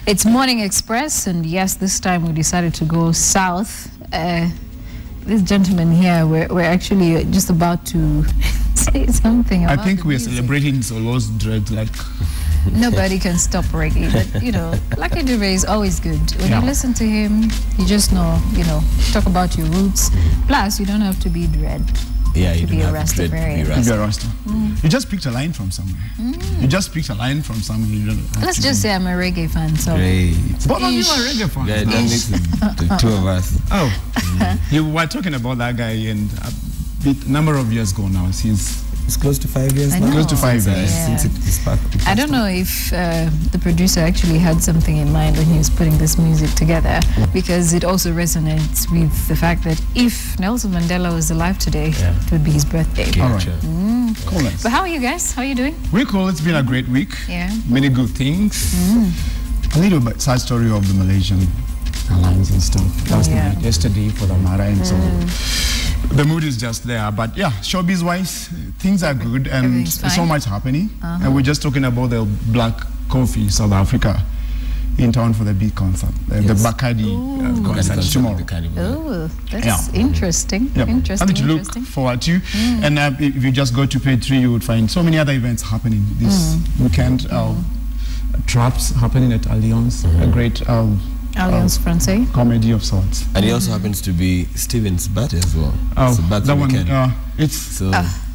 It's Morning Express, and yes, this time we decided to go south. This gentleman here, we're actually just about to say something about I think we're music. celebrating Solo's dread, like... Nobody can stop reggae, but you know, Lucky Dube is always good. When you listen to him, you just know, talk about your roots. Plus, you don't have to be dread. Yeah, you to be a Rastafarian. To be a Rasta. You just picked a line from somewhere. You just picked a line from somewhere. You don't have Let's to just say I'm a reggae fan. So Great. both of you are reggae fans. Yeah, that makes the two of us. Oh, you were talking about that guy, and a number of years ago now. It's close to 5 years I now. know. Close to 5 years. Yeah. Since it passed. I don't know if the producer actually had something in mind when he was putting this music together, because it also resonates with the fact that if Nelson Mandela was alive today, it would be his birthday. All right. Cool. But how are you guys? How are you doing? We're cool. It's been a great week. Yeah. Many good things. A little bit sad story of the Malaysian airlines and stuff. Last night, yesterday for the matter, and so the mood is just there. But yeah, showbiz wise, things are good, and so much happening. And we're just talking about the Black Coffee South Africa in town for the big concert, the Bacardi concert tomorrow. Oh, that's interesting. Interesting. Something to look forward to. And if you just go to page 3, you would find so many other events happening this weekend. Traps happening at Allianz, a great Alliance Francais comedy of sorts. And it also happens to be Steven's birthday as well. Oh, so that one. It's so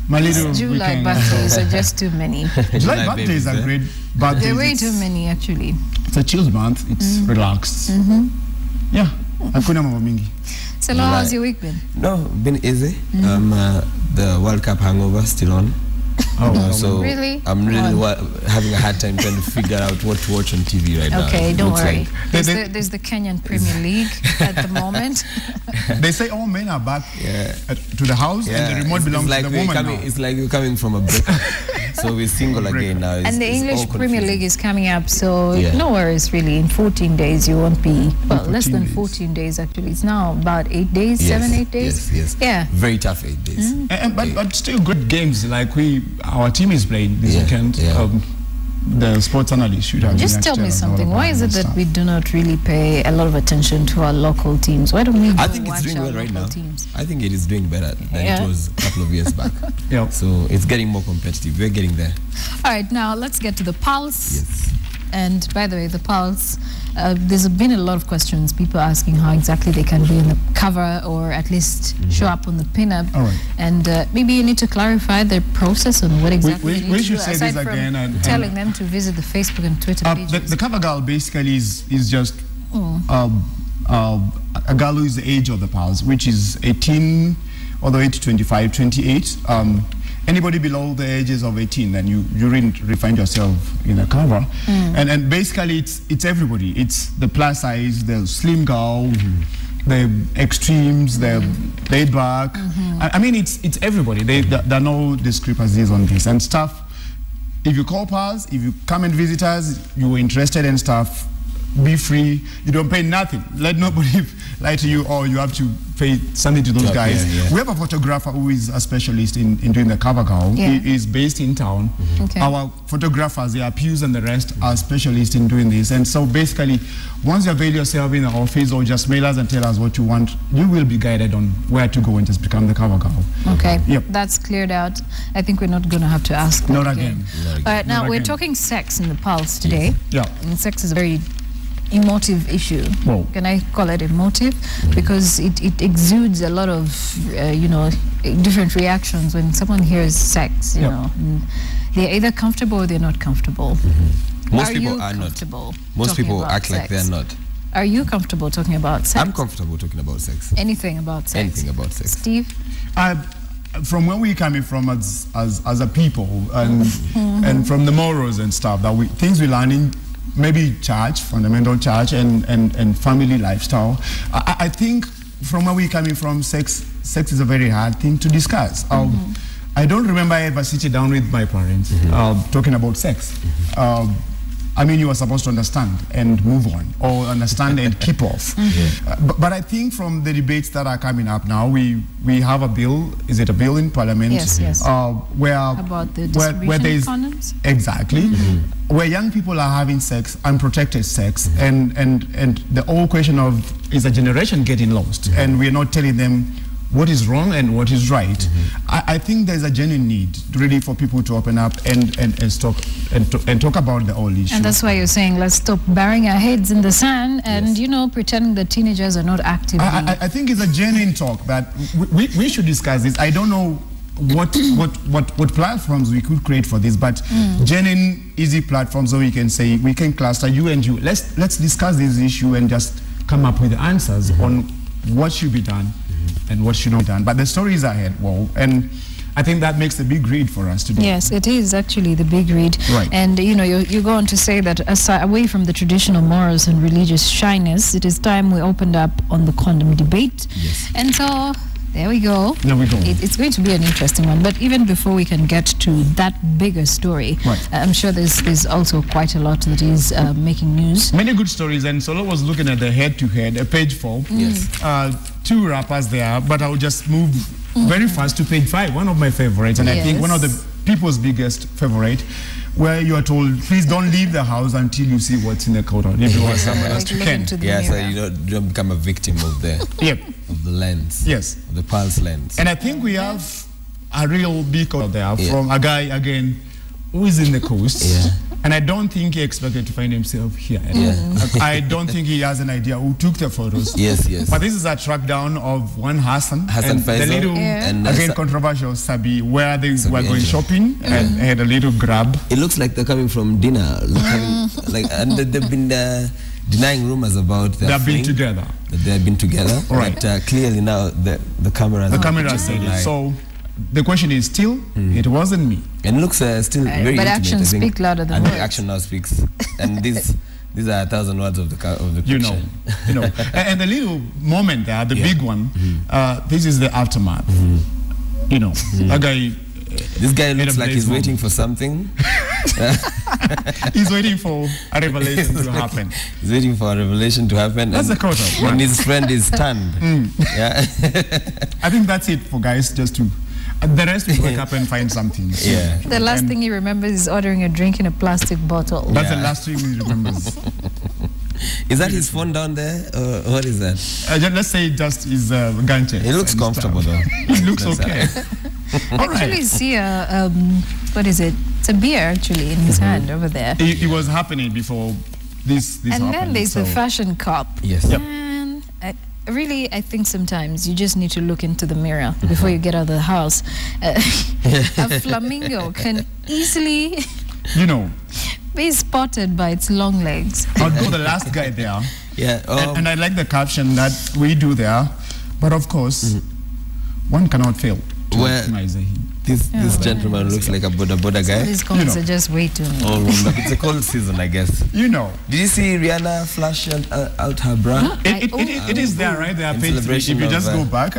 my little July weekend. birthdays are just too many. July birthdays are great. Birthdays, They're way too many, actually. It's a chilled month. It's relaxed. Yeah. Hakuna mambo mingi. So, how's your week been? No, been easy. The World Cup hangover still on. So really? I'm really having a hard time trying to figure out what to watch on TV right now. Okay, don't worry. There's the Kenyan Premier League at the moment. They say all men are back to the house, and the remote belongs to the woman now. It's like we're coming from a break. So we're single again now. And the English Premier League is coming up, so no worries really. In 14 days you won't be, well, less than 14 days actually. It's now about 8 days, 7-8 days. Yes. Yeah. Very tough 8 days. But still good games. Like our team is playing this weekend. The sports analyst should have. Just tell me something. Why is it that we do not really pay a lot of attention to our local teams? Why don't we I think it's doing well right now. Teams? I think it is doing better than it was a couple of years back. So it's getting more competitive. We're getting there. All right, now let's get to the Pulse. Yes. And by the way, the Pulse, there's been a lot of questions, people asking how exactly they can be on the cover or at least show up on the pinup. All right. And maybe you need to clarify the process on what exactly we should say this again. And telling them to visit the Facebook and Twitter pages. The cover girl basically is just a girl who is the age of the Pulse, which is 18 all the way to 25, 28. Anybody below the ages of 18, then you really find yourself in a cover. And basically it's everybody. It's the plus size, the slim girl, the extremes, the laid back. I mean, it's everybody. There are no discrepancies on this and stuff. If you call us, if you come and visit us, you were interested in stuff, be free. You don't pay nothing. Let nobody lie to you, or you have to pay something to those guys. We have a photographer who is a specialist in doing the cover girl. He is based in town. Our photographers, the Pews and the rest, are specialists in doing this. And so basically, once you avail yourself in the office or just mail us and tell us what you want, you will be guided on where to go and just become the cover girl. Okay, that's cleared out. I think we're not going to have to ask that Not again. All right, now we're talking sex in the Pulse today. And sex is a very emotive issue. Can I call it emotive? Because it exudes a lot of different reactions when someone hears sex. You know, they're either comfortable or they're not comfortable. Most people are not. Most people act like they're not. Are you comfortable talking about sex? I'm comfortable talking about sex. Anything about sex? Anything about sex. Steve? From where we're coming from as a people, and from the morals and stuff that things we learn in maybe church, fundamental church, and family lifestyle. I think from where we're coming from, sex is a very hard thing to discuss. I don't remember ever sitting down with my parents talking about sex. I mean, you are supposed to understand and move on, or understand and keep off. But I think from the debates that are coming up now, we have a bill. Is it a bill in Parliament? Yes, yes. Where about the distribution of condoms? Exactly. Where young people are having sex, unprotected sex, and the whole question of, is a generation getting lost, and we're not telling them what is wrong and what is right. I think there's a genuine need really for people to open up and talk about the whole issue. And that's why you're saying, let's stop burying our heads in the sand and, you know, pretending that teenagers are not active. I think it's a genuine talk that we should discuss this. I don't know what platforms we could create for this, but genuine, easy platforms so we can say, we can cluster you and you. Let's discuss this issue and just come up with answers on what should be done and what should not be done. But the stories are ahead, and I think that makes the big read for us today. Yes, it is actually the big read. Right. And you know, you go on to say that away from the traditional morals and religious shyness, it is time we opened up on the condom debate. Yes. And so there we go. There we go. It's going to be an interesting one. But even before we can get to that bigger story, I'm sure there's also quite a lot that is making news. Many good stories, and Solo was looking at the head-to-head, page 4. Yes. 2 rappers there, but I'll just move very fast to page 5, one of my favorites, and I think one of the people's biggest favorite, where you are told, please don't leave the house until you see what's in the condom. If you want someone else to can. Yeah, so you don't become a victim of the of the lens. Yes. Of the pulse lens. And I think we have a real big out there from a guy, again, who is in the coast. And I don't think he expected to find himself here. I don't think he has an idea who took the photos. Yes. But this is a track down of one Hassan and Faisal, the little, again, controversial Sabi, where they were going shopping and had a little grab. It looks like they're coming from dinner. And they've been denying rumors about their They've been together. That they've been together. Right. But clearly now the cameras. The cameras said it. So the question is still, it wasn't me. And it looks still very but intimate, actions speak louder than words. And the action now speaks. And these are 1,000 words of the picture. You know. And the little moment there, the big one, this is the aftermath. You know, a guy. This guy looks like he's waiting for something. He's waiting for a revelation to happen. He's waiting for a revelation to happen. That's the quote. And his friend is stunned. I think that's it for guys, just to... the rest will wake up and find something. The last thing he remembers is ordering a drink in a plastic bottle. That's the last thing he remembers. Is that his phone down there? What is that? Let's say just his ganche. It looks comfortable though. It looks okay. Actually, see what is it? It's a beer actually in his hand over there. It was happening before this and happened. Then there's the fashion cop. Yes. And really, I think sometimes you just need to look into the mirror before you get out of the house. A flamingo can easily, be spotted by its long legs. I'll go the last guy there. Yeah. And I like the caption that we do there, but of course, one cannot fail. This gentleman looks like a boda guy. These comments are just way too many. It's a cold season, I guess. Did you see Rihanna flash out her bra? It is there, right? There are pages. If you just go back,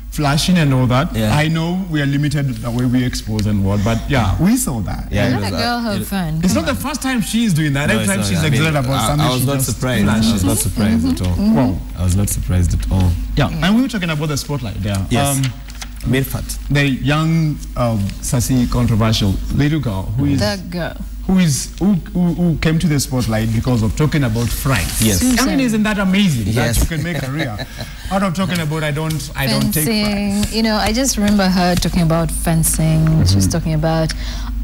flashing and all that. I know we are limited the way we expose and what, but we saw that. Let a girl have fun. It's not the first time she's doing that. Every time she's excited about something, I was not surprised. I was not surprised at all. Wow. I was not surprised at all. And we were talking about the spotlight there. Yes. Mirfat. The young, sassy, controversial little girl who came to the spotlight because of talking about fries. Yes. I mean, isn't that amazing? That you can make a career out of talking about I don't take fries. I just remember her talking about fencing. She was talking about,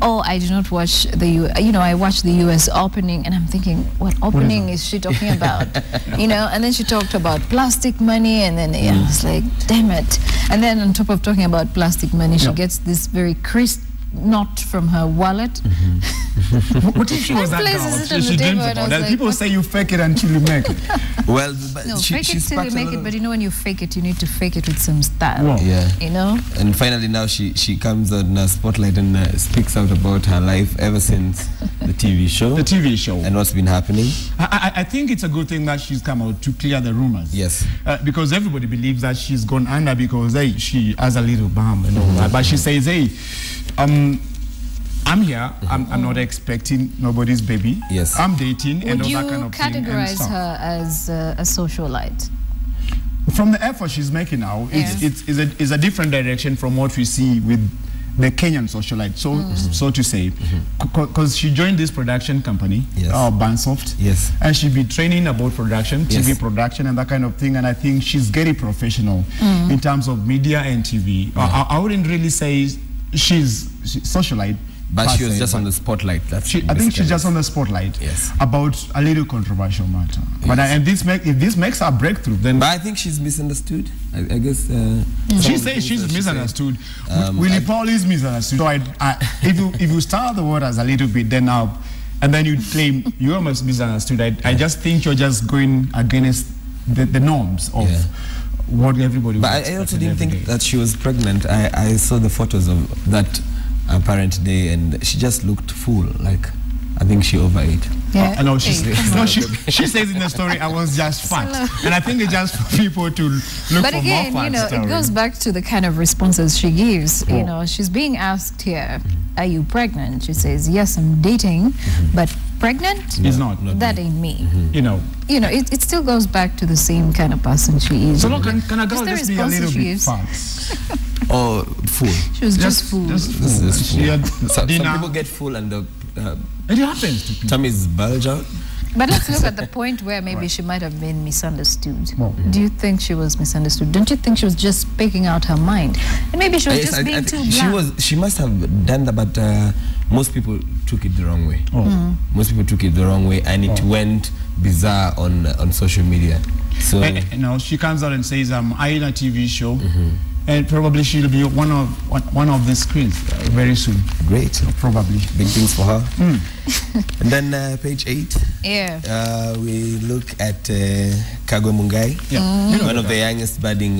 I do not watch I watched the US opening, and I'm thinking, what opening is she talking about? And then she talked about plastic money, and then I was like, damn it. And then on top of talking about plastic money, she gets this very crisp not from her wallet. What if she was that girl? She dreams about that. People say you fake it until you make it. Well, no, fake it till you make it, but when you fake it, you need to fake it with some style. Yeah. And finally now she comes on a spotlight and speaks out about her life ever since the TV show. The TV show. And what's been happening. I think it's a good thing that she's come out to clear the rumors. Yes. Because everybody believes that she's gone under because, she has a little bum and all that. But she says, I'm here. I'm not expecting nobody's baby. Yes. I'm dating and all that kind of thing. Would you categorize her as a socialite? From the effort she's making now, it's a different direction from what we see with the Kenyan socialite, so to say, because she joined this production company, Bansoft, and she'll be training about production, TV production and that kind of thing, and I think she's very professional in terms of media and TV. I wouldn't really say she's socialite, but she was just on the spotlight. I think she's just on the spotlight about a little controversial matter. But and if this makes her breakthrough, then. But I think she's misunderstood. I guess. She says she's misunderstood. Willie Paul is misunderstood. So if you start the waters a little bit, then and then you claim you're almost misunderstood. I just think you're just going against the norms of. What everybody. But I also didn't think that she was pregnant. I saw the photos of that apparent day, and she just looked full. Like, I think she overate. Yeah. No, she says in the story, I was just fat. And I think it's just for people to look for more fat. But again, it goes back to the kind of responses she gives. You know, she's being asked here, are you pregnant? She says, yes, I'm dating, but pregnant? It's not. That ain't me. You know, it still goes back to the same kind of person she is. So look, can a girl just be a little bit fat? Or full. She was just full. Some people get full and it happens to people. Tummies bulge out. But let's look at the point where maybe she might have been misunderstood. Do you think she was misunderstood? Don't you think she was just speaking out her mind? And maybe she was just being too blunt. She must have done that, but most people took it the wrong way. Most people took it the wrong way, and it went bizarre on social media. So she comes out and says, I'm in a TV show. And probably she'll be one of the screens very soon. Great. So probably. Big things for her. And then page 8. Yeah. We look at Kagwe Mungai, one of the youngest budding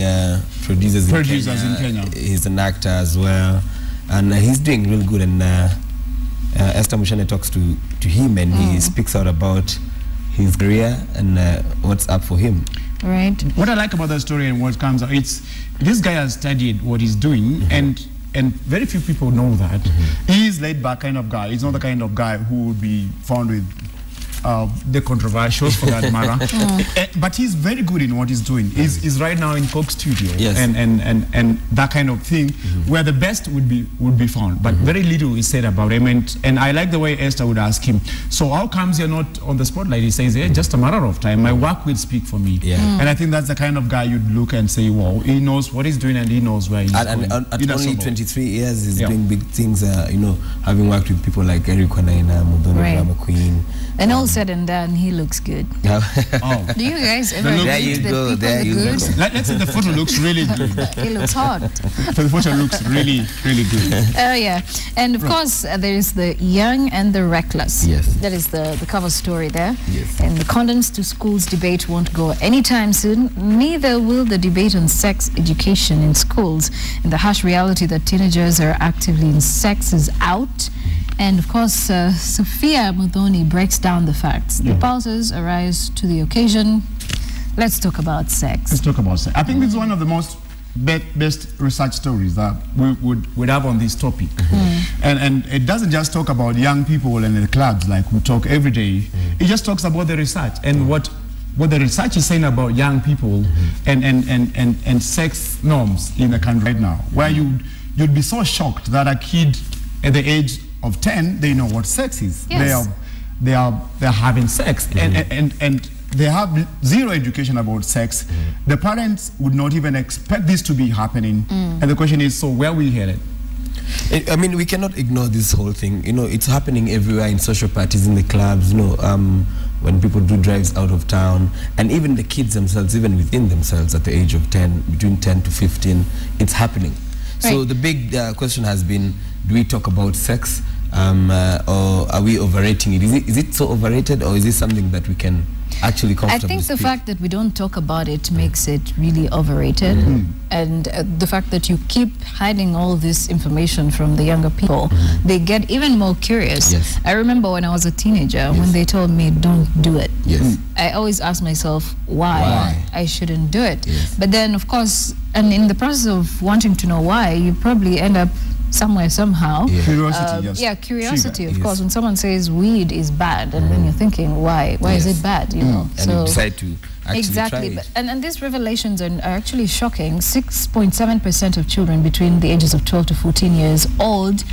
producers in Kenya. He's an actor as well. And he's doing real good. And Esther Mushane talks to him, and he speaks out about his career and what's up for him. Right. What I like about the story and what comes out, this guy has studied what he's doing, and very few people know that. He's laid back kind of guy. He's not the kind of guy who would be found with the controversials for that matter. But he's very good in what he's doing. He's right now in Coke Studio and that kind of thing, where the best would be found. But very little is said about him. And I like the way Esther would ask him, so how comes you're not on the spotlight? He says, just a matter of time. My work will speak for me. And I think that's the kind of guy you'd look and say, wow, he knows what he's doing and he knows where he's going. At only 23 years, he's doing big things, having worked with people like Eric Wanaina, Mudhoni, Drama Queen. And all said and done, he looks good. Do you guys ever meet the good? Let's say the photo looks really good. He looks hot. The photo looks really, really good. Oh, yeah. And of course, there is the young and the reckless. Yes. That is the cover story there. Yes. And the condoms to schools debate won't go anytime soon. Neither will the debate on sex education in schools. And the harsh reality that teenagers are actively in sex is out. And of course, Sophia Mudhoni breaks down the facts. The pulses arise to the occasion. Let's talk about sex. Let's talk about sex. I think this is one of the most best research stories that we would have on this topic. And it doesn't just talk about young people and the clubs like we talk every day. It just talks about the research and what the research is saying about young people and sex norms in the country right now, where you'd be so shocked that a kid at the age of 10, they know what sex is. Yes. They're having sex, and they have zero education about sex. The parents would not even expect this to be happening. And the question is, so where are we headed? I mean, we cannot ignore this whole thing. It's happening everywhere, in social parties, in the clubs, when people do drives out of town, and even the kids themselves, even within themselves at the age of 10, between 10 to 15, it's happening. Right. So the big question has been, do we talk about sex? Or are we overrating it? Is it so overrated, or is it something that we can actually comfortably I think the speak? fact that we don't talk about it makes it really overrated. And the fact that you keep hiding all this information from the younger people, they get even more curious. I remember when I was a teenager, when they told me, don't do it. I always asked myself why I shouldn't do it. But then, of course, and in the process of wanting to know why, you probably end up somewhere, somehow. Curiosity, yes. Yeah, curiosity, of course. When someone says weed is bad, and then you're thinking, why is it bad, you know? And you decide to actually try it. And these revelations are actually shocking. 6.7% of children between the ages of 12 to 14 years old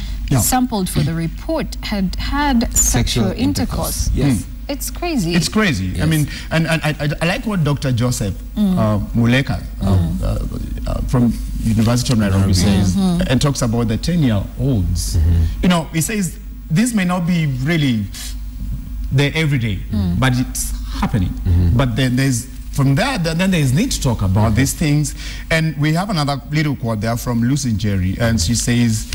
sampled for the report had sexual intercourse. Yes. It's crazy. It's crazy. Yes. I mean, and I like what Dr. Joseph Muleka from University of Nairobi says, and talks about the 10-year-olds. You know, he says this may not be really there every day, but it's happening. But then there's from there, then there's need to talk about these things. And we have another little quote there from Lucy Jerry, and she says,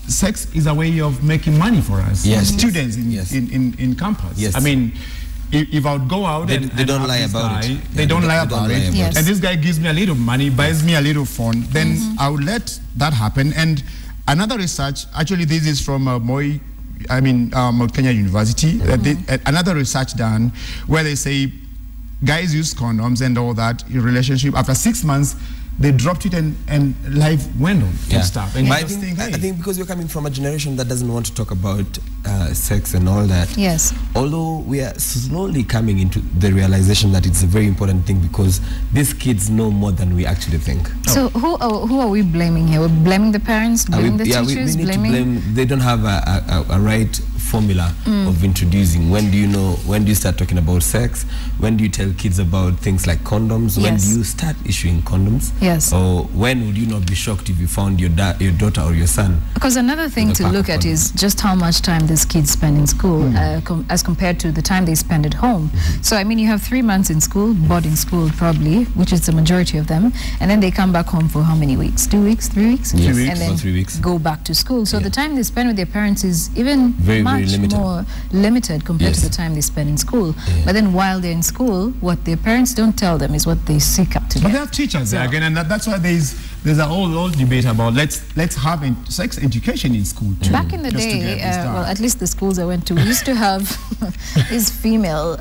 sex is a way of making money for us, students in campus. Yes. I mean, if I would go out they don't lie about it. They don't lie about it. Yes. And this guy gives me a little money, buys me a little phone, then I would let that happen. And another research, actually this is from Kenyan University, another research done where they say guys use condoms and all that in relationship. After 6 months, they dropped it and life went on and stuff. And I think because you're coming from a generation that doesn't want to talk about sex and all that. Yes. Although we are slowly coming into the realization that it's a very important thing because these kids know more than we actually think. So who are we blaming here? We're blaming the parents, blaming the teachers, we need to blame. They don't have a right formula of introducing. When do you start talking about sex? When do you tell kids about things like condoms? When do you start issuing condoms? Yes. Or when would you not be shocked if you found your daughter or your son? Because another thing to look at is just how much time these kids spend in school as compared to the time they spend at home. So I mean, you have 3 months in school, boarding school probably, which is the majority of them, and then they come back home for how many weeks? 2 weeks, 3 weeks? Yes. And then 3 weeks. Go back to school. So the time they spend with their parents is even much limited. more limited compared to the time they spend in school. But then while they're in school, what their parents don't tell them is what they seek up to get. But they have teachers there again, and that's why there's a whole debate about let's have sex education in school too. Back in the day, well, at least the schools I went to, we used to have these female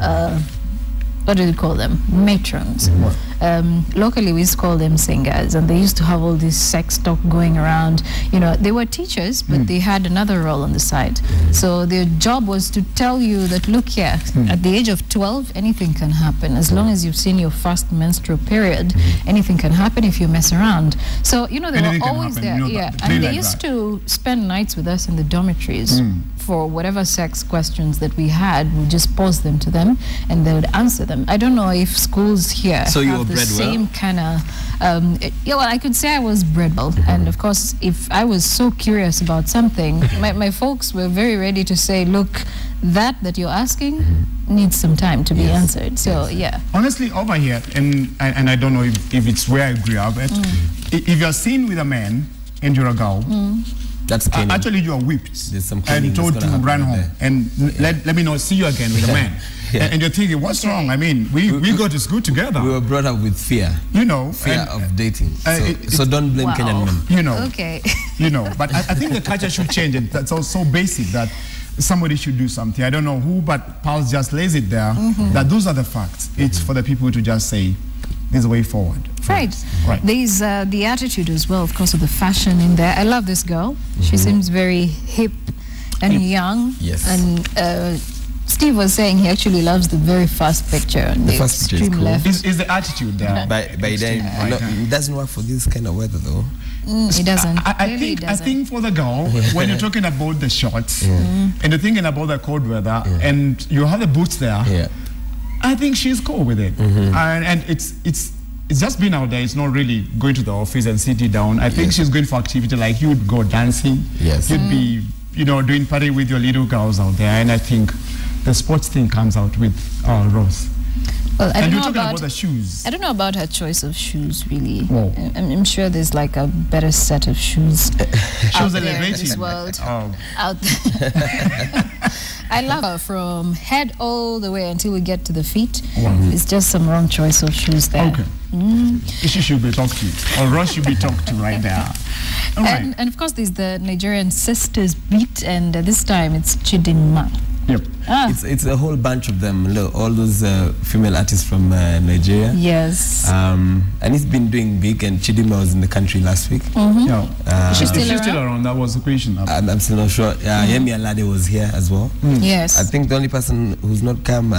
what do you call them? Matrons. Locally, we used to call them singers, and they used to have all this sex talk going around. You know, they were teachers, but they had another role on the side. So their job was to tell you that, look here, at the age of 12, anything can happen. As long as you've seen your first menstrual period, anything can happen if you mess around. So, you know, they were always there. And they used to spend nights with us in the dormitories. For whatever sex questions that we had, we just pose them to them and they would answer them. I don't know if schools here have the same kind of well, I could say I was bred well, and of course if I was so curious about something, my folks were very ready to say, look, that you're asking needs some time to be answered. So honestly, over here, and I don't know if it's where I grew up at, if you're seen with a man and you're a girl, that's Kenyan. Actually, you are whipped and told to run home and let me not see you again with a man. And you're thinking, what's wrong? I mean, we go to school together. We were brought up with fear. You know, fear of dating. So don't blame Kenyan men. You know, okay. You know, but I think the culture should change, and that's also basic that somebody should do something. I don't know who, but Pulse just lays it there that those are the facts. It's for the people to just say, there's a way forward. Right. There's the attitude as well, of course, of the fashion in there. I love this girl. She seems very hip and young. Yes. And Steve was saying he actually loves the very first picture. The first picture is cool. left. Is the attitude there? By then, it doesn't work for this kind of weather, though. It doesn't. I think for the girl, when you're talking about the shorts and you're thinking about the cold weather and you have the boots there, I think she's cool with it. And it's just being out there. It's not really going to the office and sitting down. I think she's going for activity like you would go dancing. Yes. You'd be, you know, doing party with your little girls out there. And I think the sports thing comes out with Rose. Well, and you're talking about the shoes. I don't know about her choice of shoes, really. I'm sure there's like a better set of shoes out there in this world. Out there. I love her from head all the way until we get to the feet. It's just some wrong choice of shoes there. Okay. She should be talked to, or Ross should be talked to right there. And of course, there's the Nigerian sisters beat, and this time it's Chidinma. Yep. It's a whole bunch of them. Look, all those female artists from Nigeria. Yes. And he's been doing big, and Chidima was in the country last week. She's still around. That was the question. I'm still not sure. Yemi Alade was here as well. Yes. I think the only person who's not come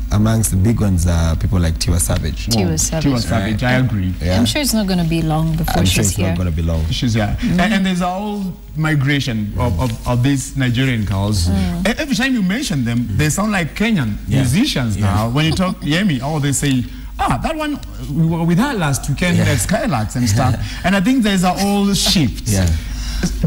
amongst the big ones are people like Tiwa Savage. Tiwa Savage, I agree. I'm sure it's not going to be long before she's here. Not going to be long. She's here. And there's a whole migration of these Nigerian girls. Every time you mention them, they sound like Kenyan musicians now. When you talk Yemi, they say, that one, we were with her last weekend at Skylarks and stuff. And I think there's a whole shift.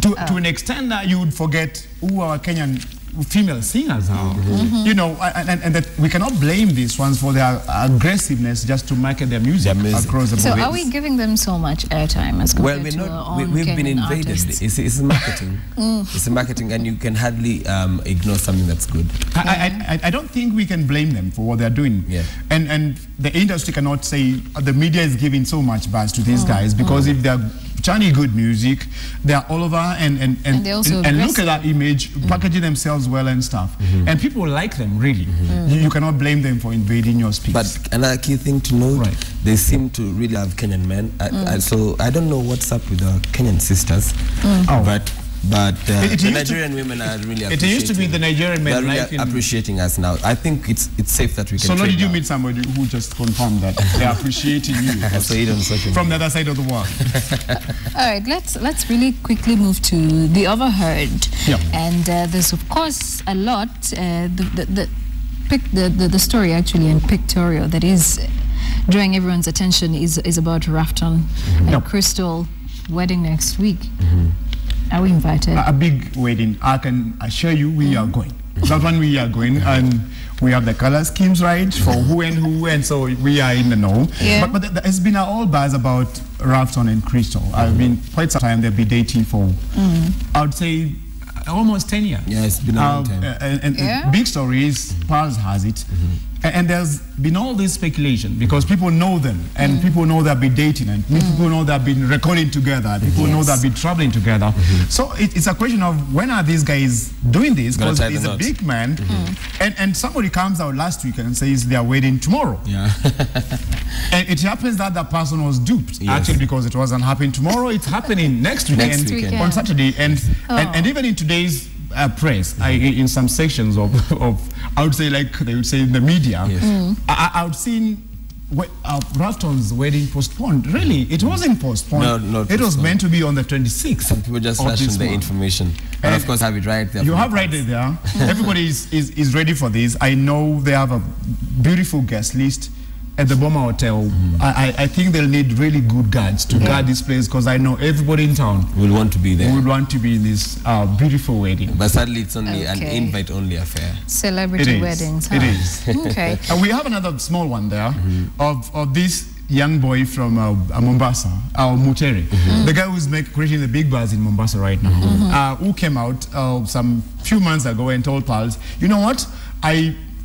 To an extent that you would forget who our Kenyan female singers are. You know, and that we cannot blame these ones for their aggressiveness just to market their music across the board. So are we giving them so much airtime as compared we're to not, our own we've Kenyan been invaded. artists? It's marketing. It's a marketing, and you can hardly ignore something that's good. I don't think we can blame them for what they're doing. And the industry cannot say the media is giving so much buzz to these guys, because if they're Johnny good music, they're all over and look at that image, packaging themselves well and stuff. And people like them, really. You cannot blame them for invading your space. But another key thing to note, they seem to really love Kenyan men. So I don't know what's up with our Kenyan sisters, but the Nigerian women are really appreciating. It used to be the Nigerian men really appreciating us now. I think it's safe that we can. So did you meet somebody who just confirmed that they're appreciating you? From the other side of the world. All right, let's really quickly move to the overheard. And there's of course a lot. The story actually in Pictorial that is drawing everyone's attention is about Rafton and Crystal wedding next week. Are we invited? A big wedding. I can assure you we are going. That one we are going, and we have the color schemes right for who, and so we are in the know. But there's been a whole buzz about Rafton and Crystal. I've been quite some time. They've been dating for, I would say, almost 10 years. Yeah, it's been a long time. And big story is, Pars has it. And there's been all this speculation because people know them, and people know they've been dating, and people know they've been recording together, people know they've been traveling together. So it's a question of when are these guys doing this, because he's a big man, and somebody comes out last week and says they are waiting tomorrow. And it happens that the person was duped, actually, because it wasn't happening tomorrow, it's happening next weekend. On Saturday. And even in today's press, in some sections of I would say, like they would say in the media, I would seen Rafton's wedding postponed. Really, it wasn't postponed. No, it was meant to be on the 26th. Some people just flash the information. And of course, have it right there. You have right there. Everybody is ready for this. I know they have a beautiful guest list at the Boma Hotel. I think they'll need really good guards to guard this place, because I know everybody in town will want to be there. Would want to be in this beautiful wedding. But sadly, it's only an invite-only affair. Celebrity weddings. It is. Okay. And we have another small one there of this young boy from Mombasa, Mutere, the guy who's creating the big buzz in Mombasa right now, who came out some few months ago and told pals, you know what,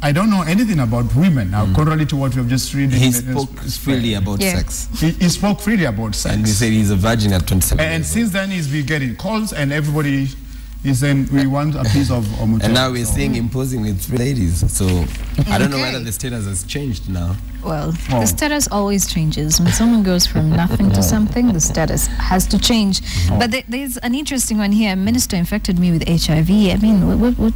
I don't know anything about women now, contrary to what we have just read. He spoke freely about sex. He spoke freely about sex. And he said he's a virgin at 27 And since then he's been getting calls, and everybody is saying we want a piece of Omutere. And now we're seeing him posing with 3 ladies. So I don't know whether the status has changed now. Well, the status always changes. When someone goes from nothing to something, the status has to change. But there's an interesting one here. A minister infected me with HIV. I mean, what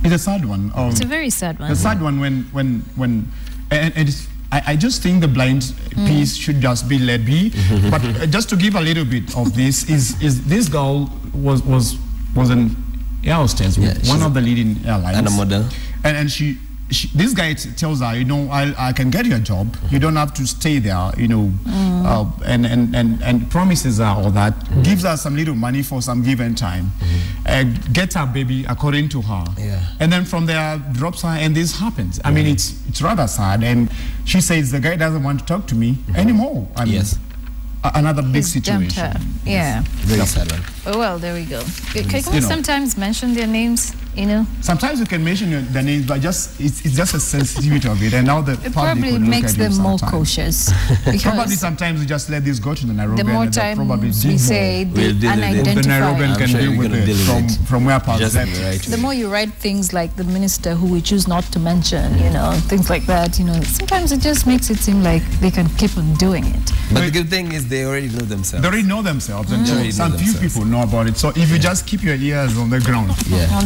it's a sad one. It's a very sad one. A sad one when I just think the blind piece should just be let be. But just to give a little bit of this, is this girl was an air hostess with one of the leading airlines. And a model. And this guy tells her, you know, I can get you a job. You don't have to stay there, you know, and promises her all that. Gives her some little money for some given time. Gets her baby according to her. And then from there drops her, and this happens. I mean, it's rather sad. And she says the guy doesn't want to talk to me anymore. I mean, another big situation. Yeah. Very sad one. Well, there we go. Can we sometimes mention their names? You know, sometimes you can mention the names, but it's just a sensitivity of it, and now the it public probably makes them more cautious. Probably sometimes we just let this go to the Nairobi. The more time we say the unidentified, the Nairobian can deal with it from where Pulse left. Right. The more you write things like the minister who we choose not to mention, you know, things like that, you know, sometimes it just makes it seem like they can keep on doing it. But the good thing is they already know themselves. They already know themselves, and some few people know about it. So if you just keep your ears on the ground,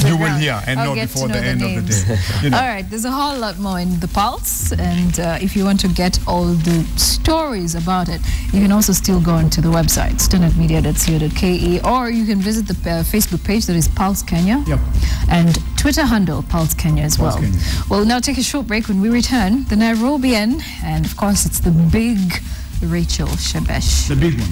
you will hear and know before the end of the day. You know. All right, there's a whole lot more in the Pulse, and if you want to get all the stories about it, you can also still go onto the website, standardmedia.co.ke, or you can visit the Facebook page that is Pulse Kenya, and Twitter handle Pulse Kenya as well. We'll now take a short break. When we return, the Nairobian, and of course it's the big Rachel Shebesh. The big one.